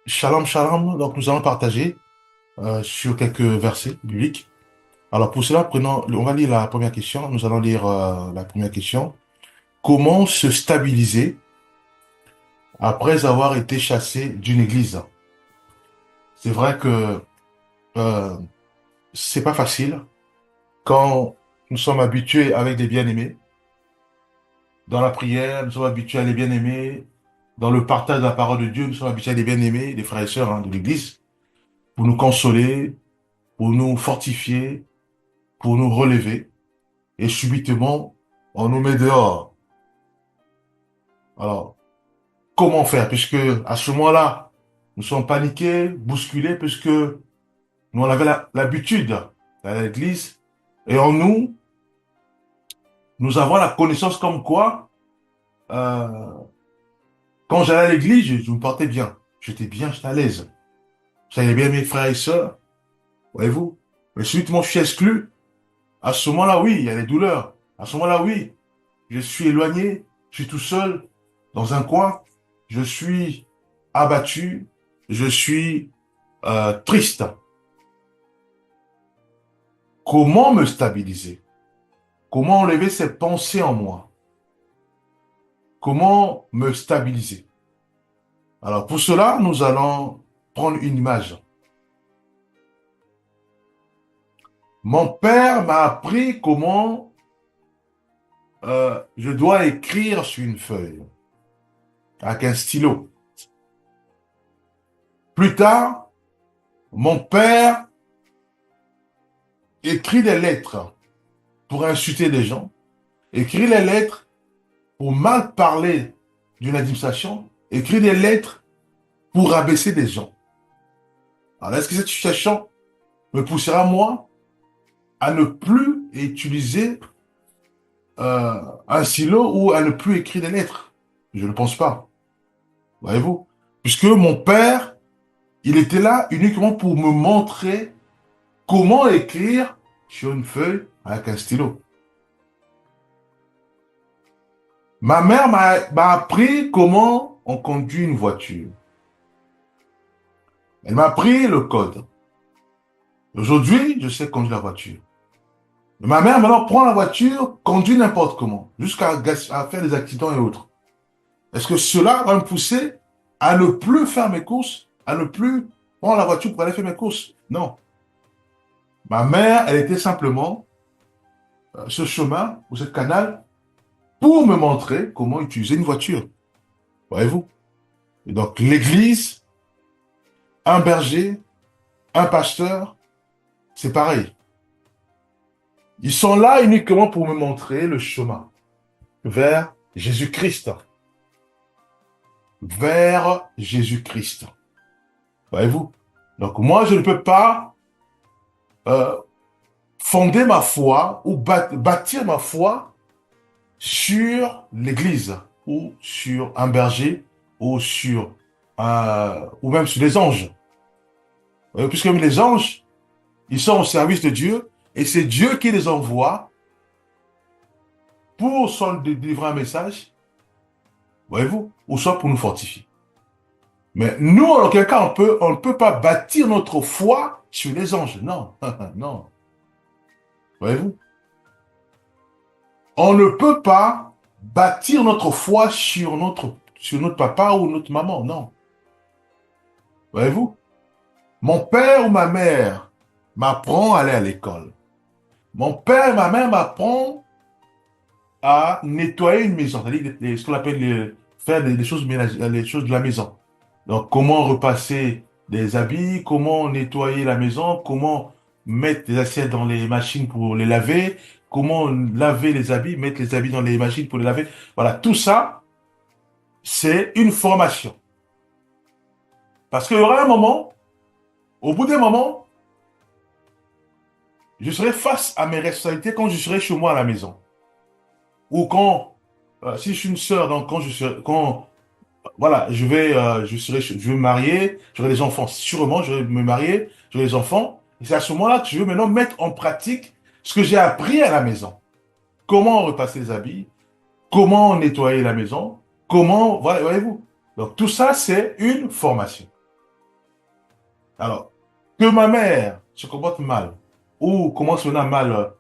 Shalom, shalom. Donc, nous allons partager sur quelques versets bibliques. Alors, pour cela, on va lire la première question. Nous allons lire la première question. Comment se stabiliser après avoir été chassé d'une église? C'est vrai que euh, c'est pas facile quand nous sommes habitués avec des bien-aimés. Dans la prière, nous sommes habitués à des bien-aimés. Dans le partage de la parole de Dieu, nous sommes habitués à des bien-aimés, des frères et sœurs de l'église, pour nous consoler, pour nous fortifier, pour nous relever. Et subitement, on nous met dehors. Alors, comment faire? Puisque à ce moment-là, nous sommes paniqués, bousculés, puisque nous on avait l'habitude d'aller à l'église. Et en nous, nous avons la connaissance comme quoi, euh, quand j'allais à l'église, je me portais bien. J'étais à l'aise. J'avais bien mes frères et sœurs, voyez-vous. Mais subitement, je suis exclu. À ce moment-là, oui, il y a des douleurs. À ce moment-là, oui, je suis éloigné, je suis tout seul dans un coin, je suis abattu, je suis triste. Comment me stabiliser? Comment enlever ces pensées en moi? Comment me stabiliser? Alors pour cela, nous allons prendre une image. Mon père m'a appris comment je dois écrire sur une feuille avec un stylo. Plus tard, mon père écrit des lettres pour insulter des gens, écrit les lettres pour mal parler d'une administration, écrit des lettres pour rabaisser des gens. Alors, est-ce que cette situation me poussera, moi, à ne plus utiliser un stylo ou à ne plus écrire des lettres? Je ne pense pas. Voyez-vous? Puisque mon père, il était là uniquement pour me montrer comment écrire sur une feuille avec un stylo. Ma mère m'a appris comment on conduit une voiture. Elle m'a appris le code. Aujourd'hui, je sais conduire la voiture. Ma mère, maintenant, prend la voiture, conduit n'importe comment, à faire des accidents et autres. Est-ce que cela va me pousser à ne plus faire mes courses, à ne plus prendre la voiture pour aller faire mes courses? Non. Ma mère, elle était simplement ce chemin ou ce canal pour me montrer comment utiliser une voiture. Voyez-vous? Et donc, l'église, un berger, un pasteur, c'est pareil. Ils sont là uniquement pour me montrer le chemin vers Jésus-Christ. Vers Jésus-Christ. Voyez-vous? Donc moi, je ne peux pas euh, fonder ma foi ou bâtir ma foi sur l'Église ou sur un berger ou sur ou même sur les anges. Puisque les anges, ils sont au service de Dieu et c'est Dieu qui les envoie pour soit délivrer un message, voyez-vous, ou soit pour nous fortifier. Mais nous, en aucun cas, on ne peut pas bâtir notre foi sur les anges. Non, non. Voyez-vous? On ne peut pas bâtir notre foi sur notre papa ou notre maman. Non. Voyez-vous? Mon père ou ma mère m'apprend à aller à l'école. Mon père et ma mère m'apprennent à nettoyer une maison. C'est-à-dire ce qu'on appelle faire des choses les choses de la maison. Donc, comment repasser des habits, comment nettoyer la maison, comment mettre les assiettes dans les machines pour les laver, comment laver les habits, mettre les habits dans les machines pour les laver. Voilà, tout ça, c'est une formation. Parce qu'il y aura un moment, au bout d'un moment, je serai face à mes responsabilités quand je serai chez moi à la maison. Ou quand, si je suis une sœur, donc quand voilà, je vais me marier, j'aurai des enfants. Sûrement, je vais me marier, j'aurai des enfants. Et c'est à ce moment-là que je veux maintenant mettre en pratique ce que j'ai appris à la maison. Comment repasser les habits, comment nettoyer la maison, comment, voilà, voyez-vous. Donc tout ça, c'est une formation. Alors, que ma mère se comporte mal, ou commence maintenant mal,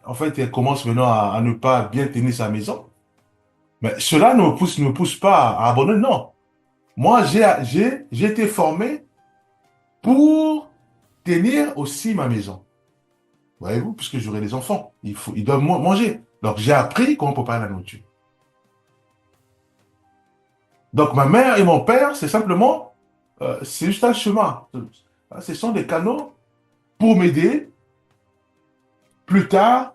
en fait, elle commence maintenant à ne pas bien tenir sa maison, mais cela ne me pousse pas à abandonner, non. Moi, j'ai été formé pour tenir aussi ma maison. Voyez-vous, puisque j'aurai des enfants, ils doivent manger. Donc, j'ai appris comment préparer la nourriture. Donc, ma mère et mon père, c'est simplement, c'est juste un chemin. Ce sont des canaux pour m'aider plus tard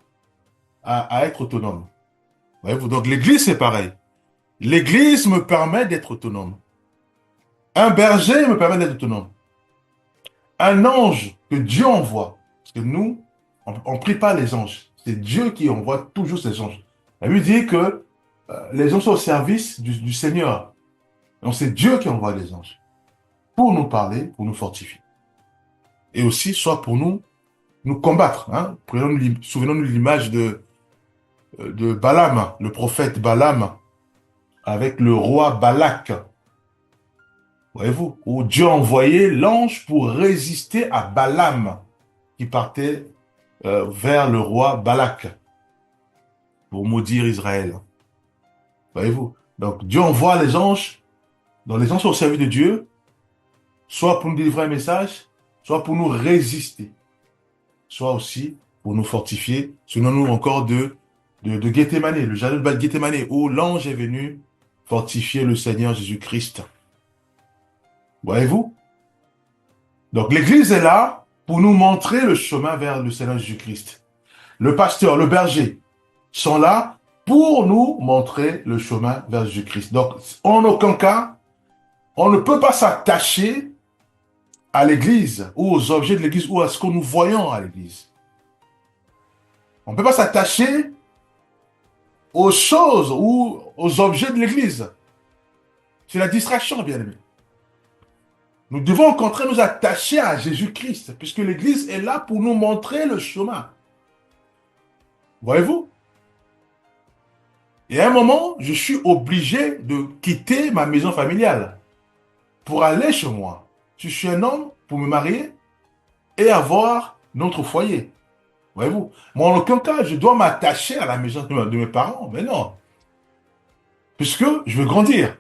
à être autonome. Voyez-vous, donc l'église, c'est pareil. L'église me permet d'être autonome. Un berger me permet d'être autonome. Un ange que Dieu envoie, parce que nous, on ne prie pas les anges. C'est Dieu qui envoie toujours ses anges. La Bible dit que les anges sont au service du Seigneur. Donc c'est Dieu qui envoie les anges pour nous parler, pour nous fortifier. Et aussi, soit pour nous combattre. Hein. Souvenons-nous de l'image de Balaam, le prophète Balaam, avec le roi Balak. Voyez-vous, où Dieu a envoyé l'ange pour résister à Balaam, qui partait vers le roi Balak, pour maudire Israël. Voyez-vous. Donc Dieu envoie les anges, donc les anges sont au service de Dieu, soit pour nous délivrer un message, soit pour nous résister, soit aussi pour nous fortifier. Souvenons-nous encore de Gethsémane, le jardin de Gethsémane, où l'ange est venu fortifier le Seigneur Jésus-Christ. Voyez-vous? Donc l'Église est là pour nous montrer le chemin vers le Seigneur Jésus-Christ. Le pasteur, le berger sont là pour nous montrer le chemin vers Jésus-Christ. Donc, en aucun cas, on ne peut pas s'attacher à l'Église ou aux objets de l'Église ou à ce que nous voyons à l'Église. On ne peut pas s'attacher aux choses ou aux objets de l'Église. C'est la distraction, bien aimé. Nous devons au contraire nous attacher à Jésus-Christ, puisque l'Église est là pour nous montrer le chemin. Voyez-vous? Et à un moment, je suis obligé de quitter ma maison familiale pour aller chez moi. Je suis un homme pour me marier et avoir notre foyer. Voyez-vous? Moi, en aucun cas, je dois m'attacher à la maison de mes parents. Mais non. Puisque je veux grandir.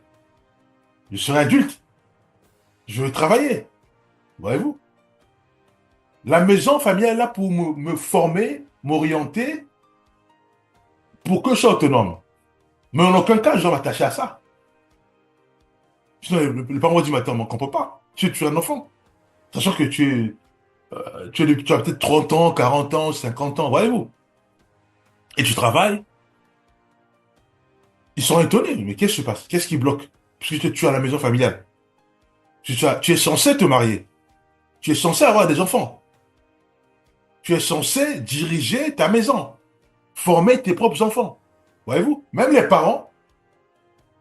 Je serai adulte. Je veux travailler. Voyez-vous? La maison familiale est là pour me former, m'orienter, pour que je sois autonome. Mais en aucun cas, je dois m'attacher à ça. Sinon, le parent va dire, mais attends, on ne comprend pas. Tu es un enfant. Sachant que tu as peut-être 30 ans, 40 ans, 50 ans, voyez-vous. Et tu travailles. Ils sont étonnés. Mais qu'est-ce qui se passe? Qu'est-ce qui bloque? Puisque tu es à la maison familiale. Tu es censé te marier. Tu es censé avoir des enfants. Tu es censé diriger ta maison. Former tes propres enfants. Voyez-vous? Même les parents,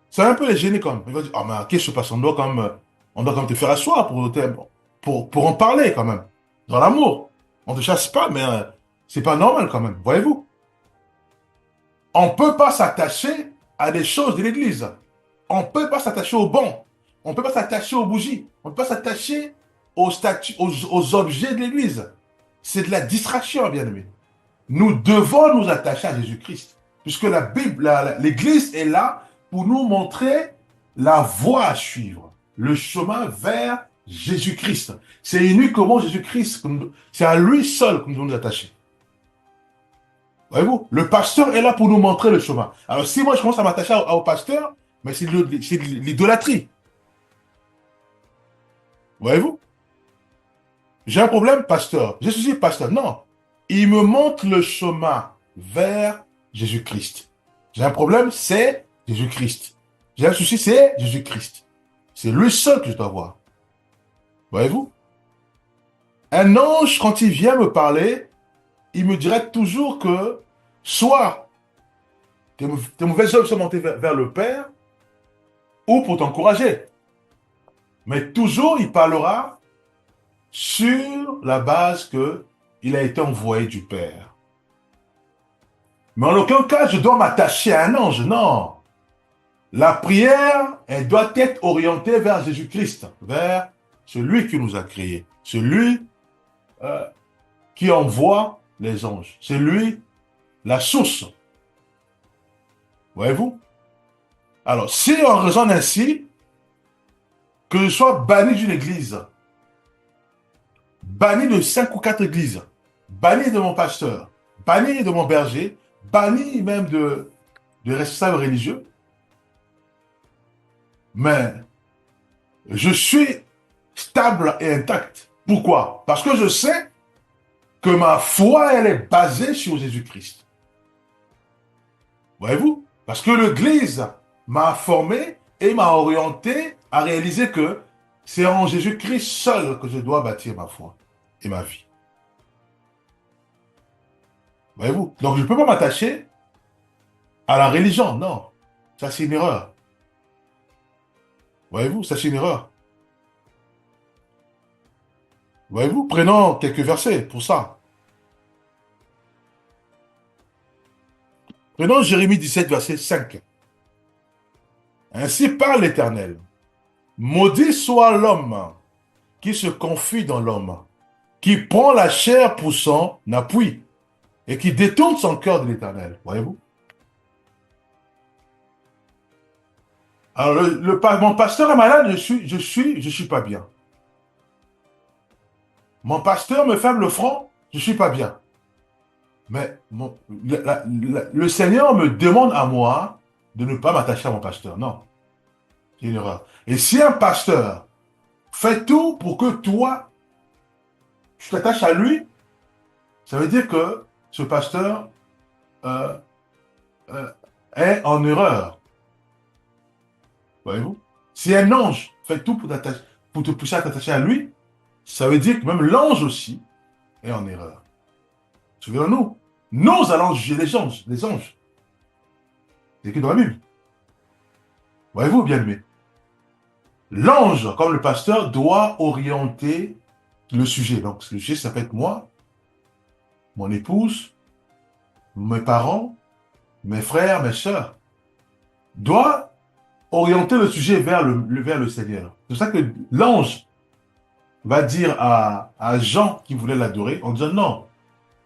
ça va un peu les gêner quand même. Ils vont dire, ah mais qu'est-ce qui se passe? On doit quand même te faire asseoir pour en parler quand même. Dans l'amour. On ne te chasse pas, mais c'est pas normal quand même. Voyez-vous? On ne peut pas s'attacher à des choses de l'Église. On ne peut pas s'attacher aux bancs. On ne peut pas s'attacher aux bougies. On ne peut pas s'attacher aux statues, aux objets de l'Église. C'est de la distraction, bien aimé. Nous devons nous attacher à Jésus-Christ. Puisque la Bible, l'Église est là pour nous montrer la voie à suivre. Le chemin vers Jésus-Christ. C'est uniquement Jésus-Christ. C'est à lui seul que nous devons nous attacher. Voyez-vous, le pasteur est là pour nous montrer le chemin. Alors si moi je commence à m'attacher au pasteur, mais c'est de l'idolâtrie. Voyez-vous? J'ai un problème, pasteur. Je suis pasteur. Non. Il me montre le chemin vers Jésus-Christ. J'ai un problème, c'est Jésus-Christ. J'ai un souci, c'est Jésus-Christ. C'est lui seul que je dois voir. Voyez-vous? Un ange, quand il vient me parler, il me dirait toujours que soit tes mauvaises œuvres sont montées vers le Père, ou pour t'encourager. Mais toujours, il parlera sur la base qu'il a été envoyé du Père. Mais en aucun cas, je dois m'attacher à un ange. Non. La prière, elle doit être orientée vers Jésus-Christ, vers C'est lui qui nous a créés. C'est lui qui envoie les anges. C'est lui la source. Voyez-vous? Alors, si on raisonne ainsi, que je sois banni d'une église, banni de 5 ou 4 églises, banni de mon pasteur, banni de mon berger, banni même de responsables religieux, mais je suis stable et intact. Pourquoi? Parce que je sais que ma foi, elle est basée sur Jésus-Christ. Voyez-vous? Parce que l'Église m'a formé et m'a orienté à réaliser que c'est en Jésus-Christ seul que je dois bâtir ma foi et ma vie. Voyez-vous? Donc je ne peux pas m'attacher à la religion, non. Ça, c'est une erreur. Voyez-vous? Ça, c'est une erreur. Voyez-vous? Prenons quelques versets pour ça. Prenons Jérémie 17, verset 5. Ainsi parle l'Éternel. Maudit soit l'homme qui se confie dans l'homme, qui prend la chair pour son appui et qui détourne son cœur de l'Éternel. Voyez-vous? Alors, mon pasteur est malade, je suis pas bien. Mon pasteur me ferme le front, je suis pas bien. Mais le Seigneur me demande à moi de ne pas m'attacher à mon pasteur. Non, c'est une erreur. Et si un pasteur fait tout pour que toi, tu t'attaches à lui, ça veut dire que ce pasteur euh, euh, est en erreur. Voyez-vous? Si un ange fait tout pour te pousser à t'attacher à lui, ça veut dire que même l'ange aussi est en erreur. Souvenons-nous, nous allons juger les anges, les anges. C'est écrit dans la Bible. Voyez-vous, bien aimé? L'ange, comme le pasteur, doit orienter le sujet. Donc, le sujet, ça peut être moi, mon épouse, mes parents, mes frères, mes sœurs. Doit orienter le sujet vers le Seigneur. C'est pour ça que l'ange va dire à Jean qui voulait l'adorer, en disant non,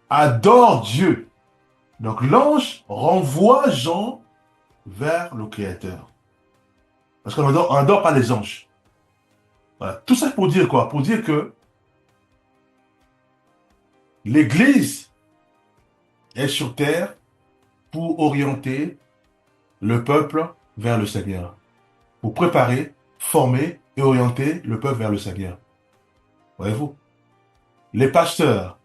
adore Dieu. Donc l'ange renvoie Jean vers le Créateur. Parce qu'on n'adore pas les anges. Voilà. Tout ça pour dire quoi? Pour dire que l'Église est sur terre pour orienter le peuple vers le Seigneur. Pour préparer, former et orienter le peuple vers le Seigneur. Voyez-vous? Les pasteurs,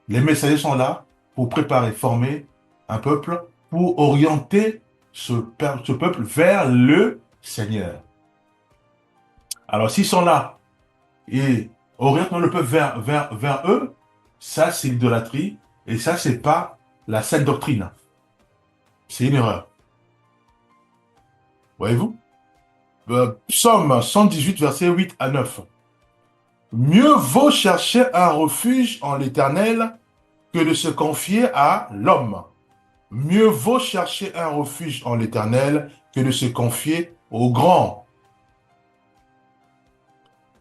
les messagers sont là pour préparer, former un peuple, pour orienter ce peuple vers le Seigneur. Alors, s'ils sont là et orientent le peuple vers eux, ça, c'est l'idolâtrie et ça, c'est pas la saine doctrine. C'est une erreur. Voyez-vous? Psaume 118, versets 8 à 9. Mieux vaut chercher un refuge en l'Éternel que de se confier à l'homme. Mieux vaut chercher un refuge en l'Éternel que de se confier au grand.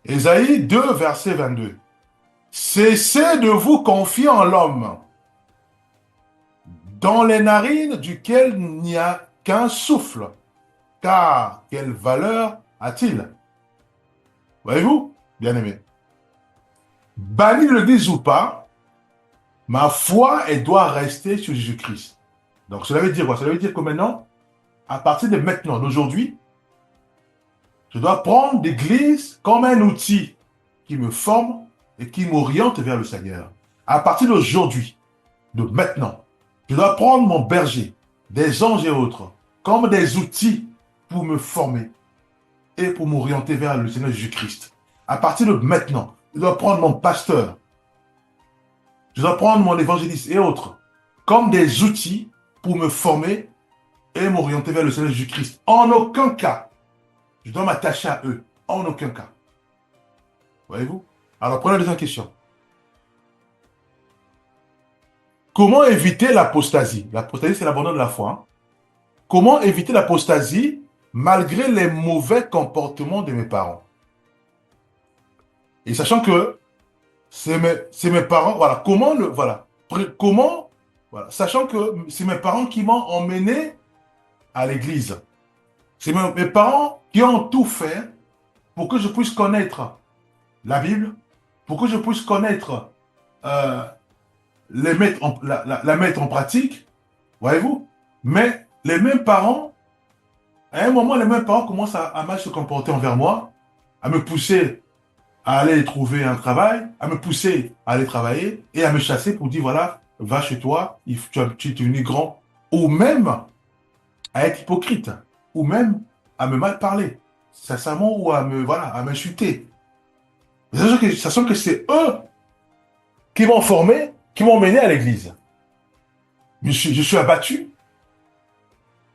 Ésaïe 2, verset 22. Cessez de vous confier en l'homme, dans les narines duquel il n'y a qu'un souffle, car quelle valeur a-t-il? Voyez-vous, bien-aimé? Banni de l'Église ou pas, ma foi, elle doit rester sur Jésus-Christ. Donc cela veut dire quoi? Cela veut dire que maintenant, à partir de maintenant, d'aujourd'hui, je dois prendre l'Église comme un outil qui me forme et qui m'oriente vers le Seigneur. À partir d'aujourd'hui, de maintenant, je dois prendre mon berger, des anges et autres, comme des outils pour me former et pour m'orienter vers le Seigneur Jésus-Christ. À partir de maintenant, je dois prendre mon pasteur, je dois prendre mon évangéliste et autres, comme des outils pour me former et m'orienter vers le Seigneur Jésus-Christ. En aucun cas, je dois m'attacher à eux. En aucun cas. Voyez-vous? Alors, prenons la deuxième question. Comment éviter l'apostasie? L'apostasie, c'est l'abandon de la foi. Hein? Comment éviter l'apostasie malgré les mauvais comportements de mes parents? Et sachant que c'est mes parents, voilà, comment, voilà, sachant que c'est mes parents qui m'ont emmené à l'église. C'est mes parents qui ont tout fait pour que je puisse connaître la Bible, pour que je puisse connaître, euh, la mettre en pratique, voyez-vous. Mais les mêmes parents, à un moment, les mêmes parents commencent à mal se comporter envers moi, à me pousser à aller trouver un travail, à me pousser à aller travailler et à me chasser pour dire, voilà, va chez toi, tu es devenu grand. Ou même à être hypocrite, ou même à me mal parler, sincèrement, ou voilà, à m'insulter. Sachant que c'est eux qui m'ont formé, qui m'ont mené à l'église. Je suis abattu.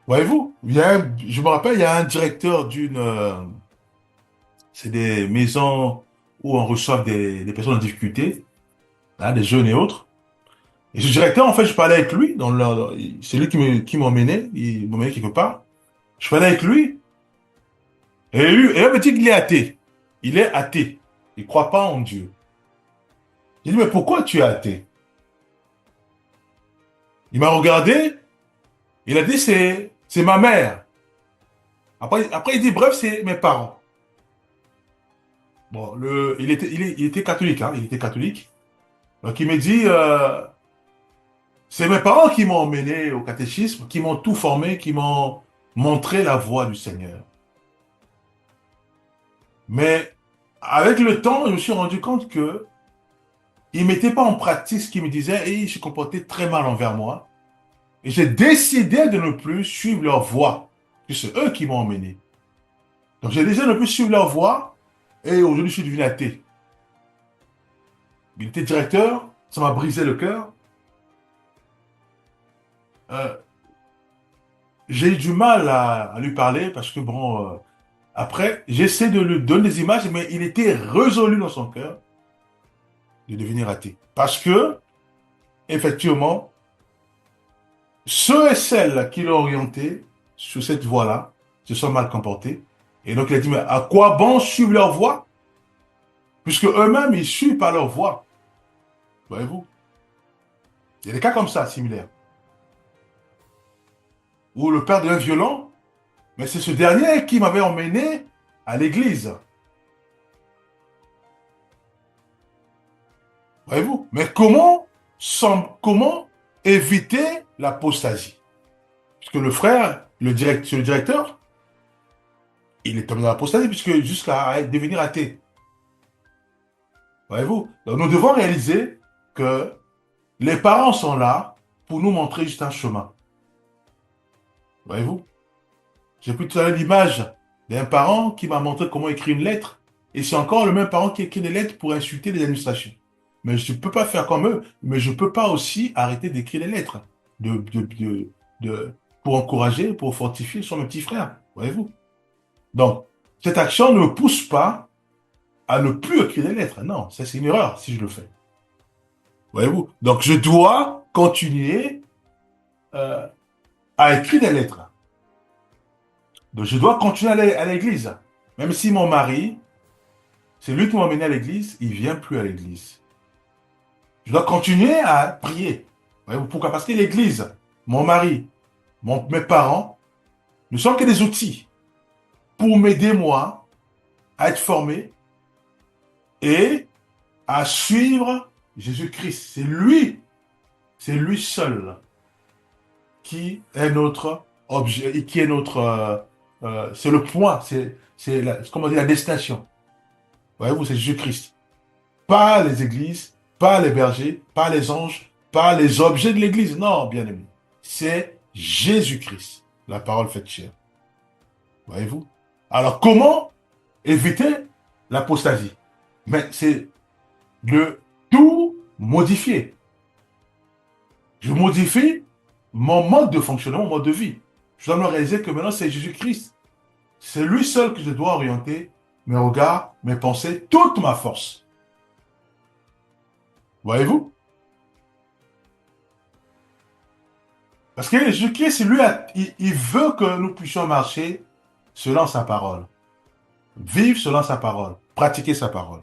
Voyez-vous, je me rappelle, il y a un directeur c'est des maisons où on reçoit des personnes en difficulté, hein, des jeunes et autres. Et ce directeur, en fait, je parlais avec lui, c'est lui qui m'emmenait, il m'emmenait quelque part. Je parlais avec lui, et il me dit qu'il est athée. Il est athée. Il ne croit pas en Dieu. J'ai dit, mais pourquoi tu es athée? Il m'a regardé, il a dit, c'est ma mère. Après, il dit, bref, c'est mes parents. Bon, il était catholique, hein, il était catholique. Donc, il me dit, c'est mes parents qui m'ont emmené au catéchisme, qui m'ont tout formé, qui m'ont montré la voie du Seigneur. Mais avec le temps, je me suis rendu compte que ils ne mettaient pas en pratique ce qu'ils me disaient et ils se comportaient très mal envers moi. Et j'ai décidé de ne plus suivre leur voie, puisque c'est eux qui m'ont emmené. Donc j'ai décidé de ne plus suivre leur voie et aujourd'hui je suis devenu athée. Il était directeur, ça m'a brisé le cœur. Euh, j'ai eu du mal à lui parler parce que bon, après, j'essaie de lui donner des images, mais il était résolu dans son cœur de devenir athée. Parce que, effectivement, ceux et celles qui l'ont orienté sur cette voie-là se sont mal comportés. Et donc, il a dit, mais à quoi bon suivre leur voie? Puisque eux-mêmes, ils suivent par leur voie. Voyez-vous? Il y a des cas comme ça, similaires. Où le père devient violent, mais c'est ce dernier qui m'avait emmené à l'église. Voyez-vous? Mais comment éviter l'apostasie? Puisque le frère, le directeur, il est tombé dans l'apostasie, puisque jusqu'à devenir athée. Voyez-vous? Donc nous devons réaliser que les parents sont là pour nous montrer juste un chemin. Voyez-vous? J'ai pris tout à l'heure l'image d'un parent qui m'a montré comment écrire une lettre. Et c'est encore le même parent qui écrit des lettres pour insulter les administrations. Mais je ne peux pas faire comme eux, mais je ne peux pas aussi arrêter d'écrire des lettres de, de, de, pour encourager, pour fortifier son petit frère. Voyez-vous? Donc, cette action ne me pousse pas à ne plus écrire des lettres. Non, ça c'est une erreur si je le fais. Voyez-vous? Donc, je dois continuer euh, à écrire des lettres. Donc, je dois continuer à aller à l'église. Même si mon mari, c'est lui qui m'a emmené à l'église, il ne vient plus à l'église. Je dois continuer à prier. Voyez-vous pourquoi? Parce que l'église, mon mari, mes parents, ne sont que des outils pour m'aider, moi, à être formé et à suivre Jésus-Christ. C'est lui seul qui est notre objet, et qui est c'est le point, comment dire, la destination. Voyez-vous, c'est Jésus-Christ. Pas les églises, pas les bergers, pas les anges, pas les objets de l'église. Non, bien aimé. C'est Jésus-Christ, la parole faite chair. Voyez-vous? Alors, comment éviter l'apostasie? Mais c'est de tout modifier. Je modifie mon mode de fonctionnement, mon mode de vie. Je dois me réaliser que maintenant, c'est Jésus-Christ. C'est lui seul que je dois orienter mes regards, mes pensées, toute ma force. Voyez-vous? Parce que Jésus-Christ, il veut que nous puissions marcher selon sa parole. Vivre selon sa parole. Pratiquer sa parole.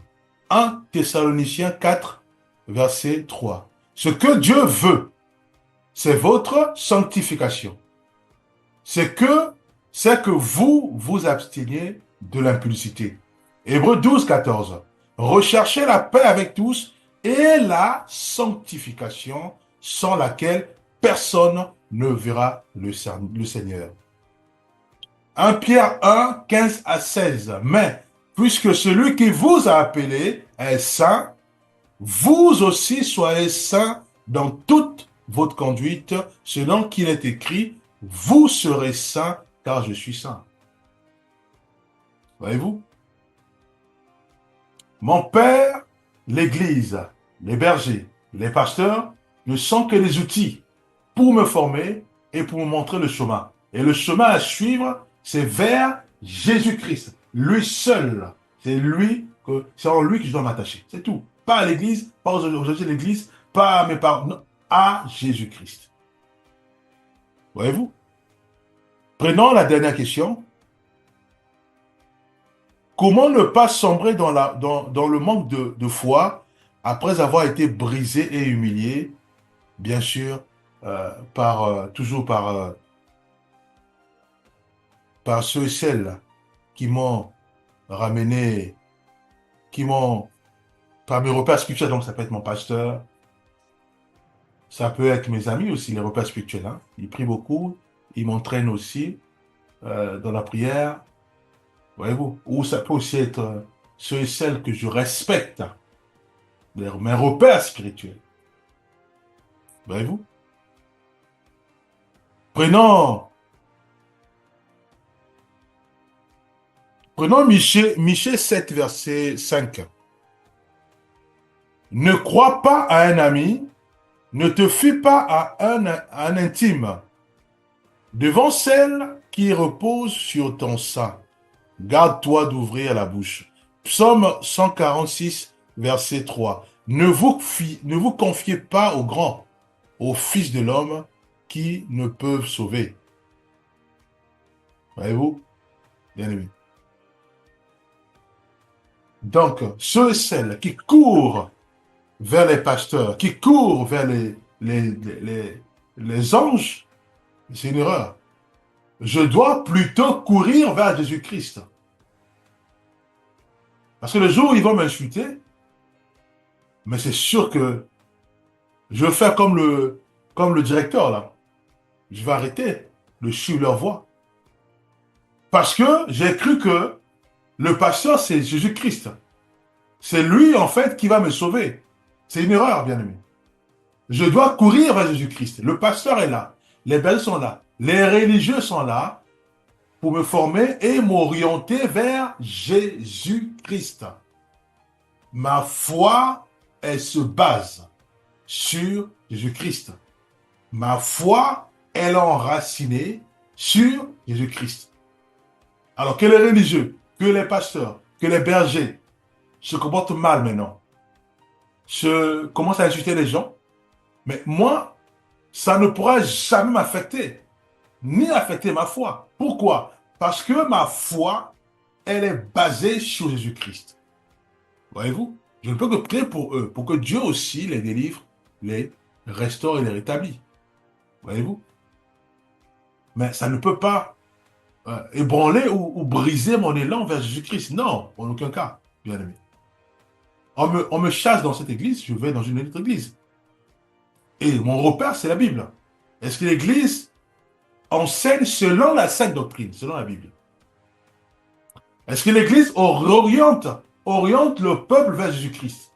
1 Thessaloniciens 4, verset 3. Ce que Dieu veut, c'est votre sanctification. C'est que vous vous absteniez de l'impudicité. Hébreux 12, 14. Recherchez la paix avec tous et la sanctification sans laquelle personne ne verra le Seigneur. 1 Pierre 1, 15 à 16. Mais puisque celui qui vous a appelé est saint, vous aussi soyez saints dans toute votre conduite, selon qu'il est écrit, vous serez saints car je suis saint. Voyez-vous? Mon Père, l'Église, les bergers, les pasteurs ne sont que des outils pour me former et pour me montrer le chemin. Et le chemin à suivre, c'est vers Jésus-Christ. Lui seul. C'est en lui que je dois m'attacher. C'est tout. Pas à l'Église, pas aux autorités de l'Église, pas à mes parents, non, à Jésus-Christ. Voyez-vous? Prenons la dernière question. Comment ne pas sombrer dans le manque de foi après avoir été brisé et humilié, bien sûr, toujours par ceux et celles qui m'ont ramené, par mes repères spirituels, donc ça peut être mon pasteur, ça peut être mes amis aussi, les repères spirituels. Hein. Ils prient beaucoup, ils m'entraînent aussi dans la prière, voyez-vous. Ou ça peut aussi être ceux et celles que je respecte, mes repères spirituels, voyez-vous. Prenons Michée 7, verset 5. Ne crois pas à un ami, ne te fie pas à un intime, devant celle qui repose sur ton sein. Garde-toi d'ouvrir la bouche. Psaume 146, verset 3. Ne vous confiez pas aux grands, aux fils de l'homme qui ne peuvent sauver. Voyez-vous, bien aimé. Donc, ceux et celles qui courent vers les pasteurs, qui courent vers les anges, c'est une erreur. Je dois plutôt courir vers Jésus-Christ. Parce que le jour où ils vont m'insulter, mais c'est sûr que je vais faire comme le directeur, là. Je vais arrêter de suivre leur voie. Parce que j'ai cru que le pasteur, c'est Jésus-Christ. C'est lui, en fait, qui va me sauver. C'est une erreur, bien aimé. Je dois courir vers Jésus-Christ. Le pasteur est là. Les bergers sont là. Les religieux sont là pour me former et m'orienter vers Jésus-Christ. Ma foi, elle se base sur Jésus-Christ. Ma foi, elle est enracinée sur Jésus-Christ. Alors que les religieux, que les pasteurs, que les bergers se comportent mal maintenant, commencent à insulter les gens, mais moi, ça ne pourra jamais m'affecter, ni affecter ma foi. Pourquoi? Parce que ma foi, elle est basée sur Jésus-Christ. Voyez-vous? Je ne peux que prier pour eux, pour que Dieu aussi les délivre, les restaure et les rétablit. Voyez-vous? Mais ça ne peut pas ébranler ou briser mon élan vers Jésus-Christ. Non, en aucun cas, bien aimé. On me chasse dans cette église, je vais dans une autre église. Et mon repère, c'est la Bible. Est-ce que l'église enseigne selon la sainte doctrine, selon la Bible? Est-ce que l'église oriente le peuple vers Jésus-Christ?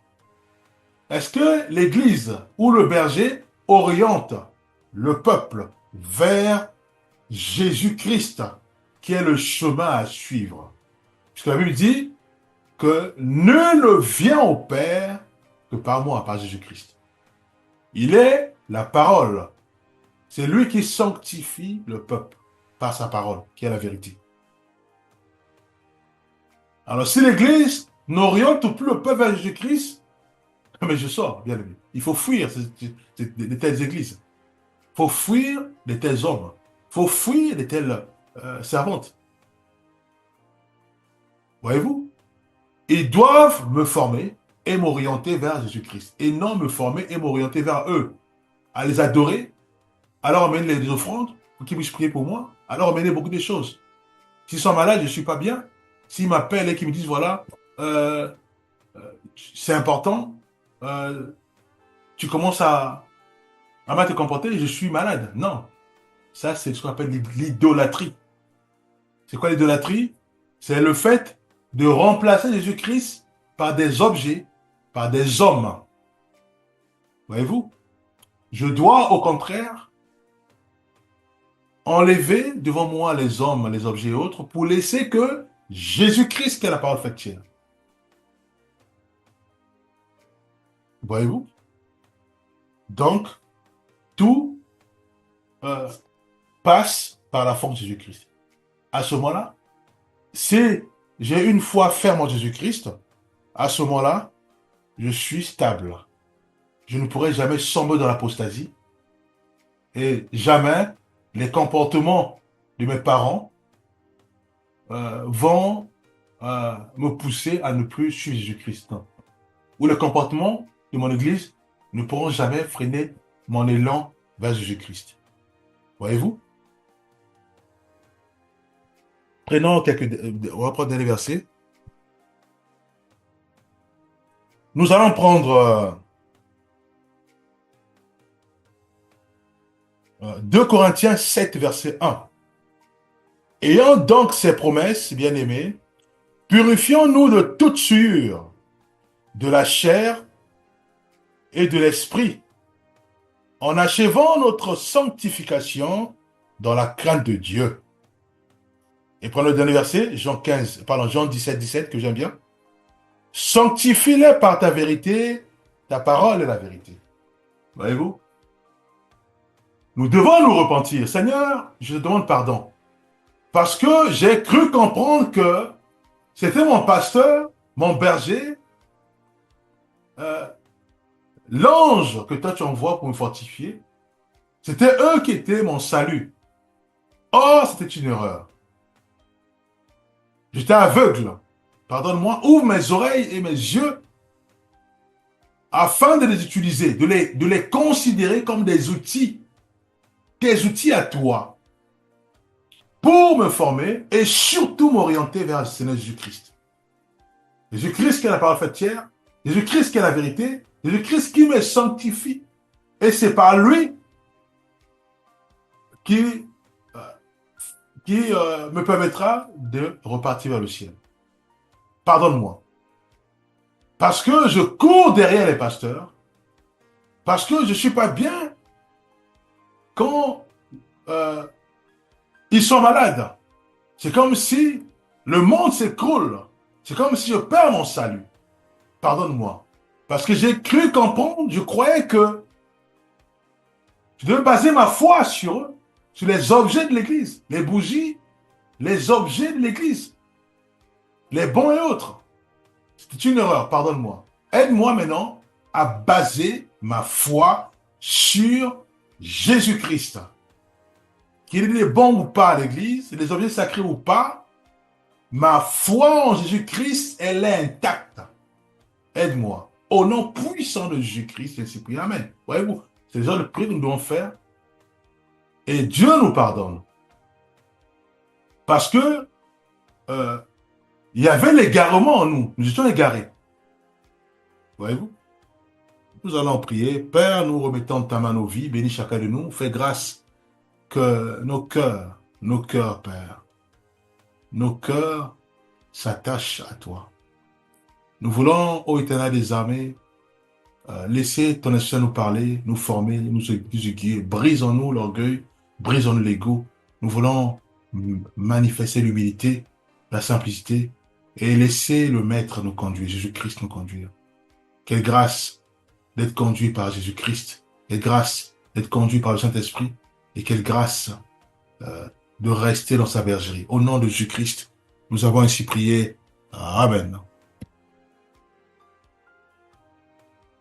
Est-ce que l'église ou le berger oriente le peuple vers Jésus-Christ, qui est le chemin à suivre? Puisque la Bible dit que nul ne vient au Père que par moi, par Jésus-Christ. Il est la parole. C'est lui qui sanctifie le peuple par sa parole, qui est la vérité. Alors, si l'Église n'oriente plus le peuple vers Jésus-Christ, mais je sors, bien aimé. Il faut fuir de telles églises. Il faut fuir de tels hommes. Il faut fuir de telles servantes. Voyez-vous? Ils doivent me former, et m'orienter vers Jésus-Christ. Et non me former et m'orienter vers eux. À les adorer, à leur emmener les offrandes, pour qu'ils puissent prier pour moi, à leur emmener beaucoup de choses. S'ils sont malades, je ne suis pas bien. S'ils m'appellent et qu'ils me disent, voilà, euh, c'est important, euh, tu commences à mal te comporter, je suis malade. Non. Ça, c'est ce qu'on appelle l'idolâtrie. C'est quoi l'idolâtrie? C'est le fait de remplacer Jésus-Christ par des objets, par des hommes. Voyez-vous? Je dois, au contraire, enlever devant moi les hommes, les objets et autres pour laisser que Jésus-Christ, qui est la parole faite chair. Voyez-vous? Donc, tout euh, passe par la forme de Jésus-Christ. À ce moment-là, si j'ai une foi ferme en Jésus-Christ, à ce moment-là, je suis stable. Je ne pourrai jamais sombrer dans l'apostasie et jamais les comportements de mes parents vont me pousser à ne plus suivre Jésus-Christ. Non. Ou les comportements de mon église ne pourront jamais freiner mon élan vers Jésus-Christ. Voyez-vous? Prenons on va prendre des versets. Nous allons prendre 2 Corinthiens 7, verset 1. Ayant donc ces promesses, bien-aimés, purifions-nous de toute souillure, de la chair et de l'esprit, en achevant notre sanctification dans la crainte de Dieu. Et prenons le dernier verset, Jean 17, 17, que j'aime bien. Sanctifie-les par ta vérité, ta parole est la vérité. Voyez-vous? Nous devons nous repentir. Seigneur, je te demande pardon. Parce que j'ai cru comprendre que c'était mon pasteur, mon berger, l'ange que toi tu envoies pour me fortifier. C'était eux qui étaient mon salut. Or, c'était une erreur. J'étais aveugle. Pardonne-moi, ouvre mes oreilles et mes yeux afin de les utiliser, de les considérer comme des outils à toi pour me former et surtout m'orienter vers le Seigneur Jésus-Christ. Jésus-Christ qui est la parole faite chair, Jésus-Christ qui est la vérité, Jésus-Christ qui me sanctifie. Et c'est par lui qui me permettra de repartir vers le ciel. Pardonne-moi. Parce que je cours derrière les pasteurs, parce que je ne suis pas bien quand ils sont malades. C'est comme si le monde s'écroule. C'est comme si je perds mon salut. Pardonne-moi. Parce que j'ai cru comprendre, je croyais que je devais baser ma foi sur eux, sur les objets de l'Église, les bougies, les objets de l'Église, les bons et autres. C'était une erreur, pardonne-moi. Aide-moi maintenant à baser ma foi sur Jésus-Christ. Qu'il est bon ou pas à l'Église, les objets sacrés ou pas, ma foi en Jésus-Christ, elle est intacte. Aide-moi. Au nom puissant de Jésus-Christ, ainsi prie. Amen. Voyez-vous, c'est le genre de prière que nous devons faire. Et Dieu nous pardonne. Parce que il y avait l'égarement en nous. Nous étions égarés. Voyez-vous? Nous allons prier. Père, nous remettons ta main nos vies. Bénis chacun de nous. Fais grâce que nos cœurs, Père, nos cœurs s'attachent à toi. Nous voulons, ô Éternel des armées, laisser ton esprit nous parler, nous former, nous aiguiller. Brise en nous l'orgueil, brise en nous l'ego. Nous voulons manifester l'humilité, la simplicité et laisser le Maître nous conduire, Jésus-Christ nous conduire. Quelle grâce d'être conduit par Jésus-Christ. Quelle grâce d'être conduit par le Saint-Esprit. Et quelle grâce de rester dans sa bergerie. Au nom de Jésus-Christ, nous avons ainsi prié. Amen.